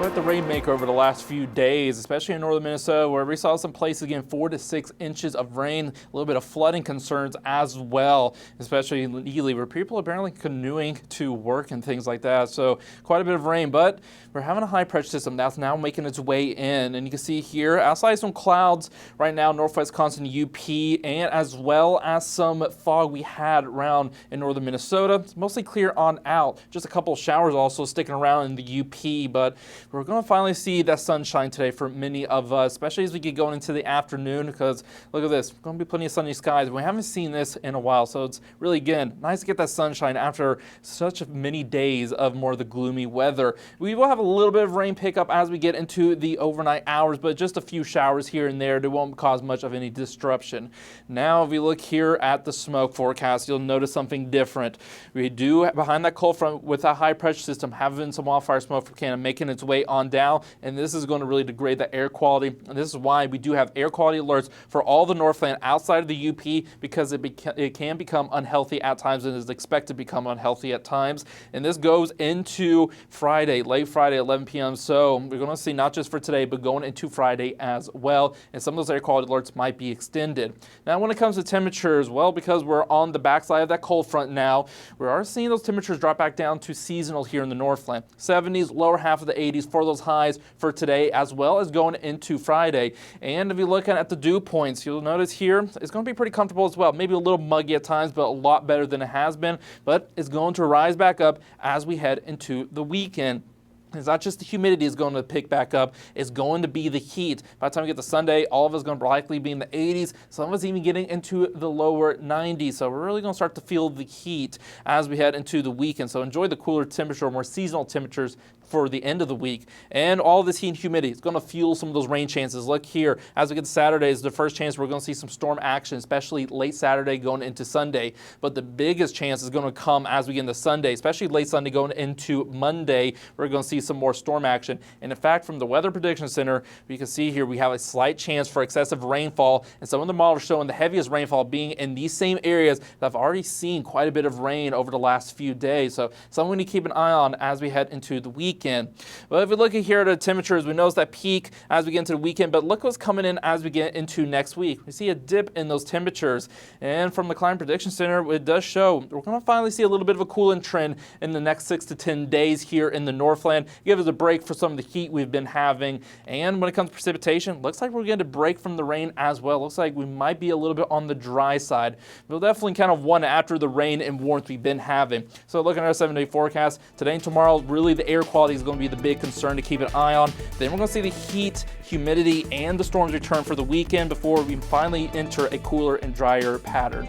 Quite the rainmaker over the last few days, especially in northern Minnesota, where we saw some places again 4 to 6 inches of rain, a little bit of flooding concerns as well, especially in Ely, where people are apparently canoeing to work and things like that. So quite a bit of rain, but we're having a high pressure system that's now making its way in, and you can see here outside some clouds right now, northwest Wisconsin, UP, and as well as some fog we had around in northern Minnesota. It's mostly clear on out. Just a couple of showers also sticking around in the UP, but we're going to finally see that sunshine today for many of us, especially as we get going into the afternoon, because look at this, going to be plenty of sunny skies. We haven't seen this in a while, so it's really, again, nice to get that sunshine after such many days of more of the gloomy weather. We will have a little bit of rain pickup as we get into the overnight hours, but just a few showers here and there. They won't cause much of any disruption. Now, if we look here at the smoke forecast, you'll notice something different. We do, behind that cold front with a high pressure system, having some wildfire smoke from Canada making its way on down, and this is going to really degrade the air quality. And this is why we do have air quality alerts for all the Northland outside of the UP, because it can become unhealthy at times and is expected to become unhealthy at times. And this goes into Friday, late Friday, 11 p.m. So we're going to see not just for today, but going into Friday as well. And some of those air quality alerts might be extended. Now, when it comes to temperatures, well, because we're on the backside of that cold front now, we are seeing those temperatures drop back down to seasonal here in the Northland. 70s, lower half of the 80s for those highs for today, as well as going into Friday. And if you look at the dew points, you'll notice here it's going to be pretty comfortable as well. Maybe a little muggy at times, but a lot better than it has been. But it's going to rise back up as we head into the weekend. It's not just the humidity is going to pick back up, it's going to be the heat. By the time we get to Sunday, all of us are going to likely be in the 80s, some of us even getting into the lower 90s. So we're really going to start to feel the heat as we head into the weekend. So enjoy the cooler temperature, more seasonal temperatures for the end of the week. And all this heat and humidity is going to fuel some of those rain chances. Look here, as we get to Saturday is the first chance we're going to see some storm action, especially late Saturday going into Sunday. But the biggest chance is going to come as we get into Sunday, especially late Sunday going into Monday. We're going to see some more storm action. And in fact, from the Weather Prediction Center, you can see here we have a slight chance for excessive rainfall, and some of the models showing the heaviest rainfall being in these same areas that have already seen quite a bit of rain over the last few days. So something to keep an eye on as we head into the weekend. Well, if we look at here at the temperatures, we notice that peak as we get into the weekend, but look what's coming in as we get into next week. We see a dip in those temperatures, and from the Climate Prediction Center, it does show we're going to finally see a little bit of a cooling trend in the next 6 to 10 days here in the Northland. Give us a break for some of the heat we've been having. And when it comes to precipitation, looks like we're going to break from the rain as well. Looks like we might be a little bit on the dry side. We'll definitely kind of want after the rain and warmth we've been having. So looking at our 7-day forecast, today and tomorrow, really the air quality is going to be the big concern to keep an eye on. Then we're going to see the heat, humidity, and the storms return for the weekend before we finally enter a cooler and drier pattern.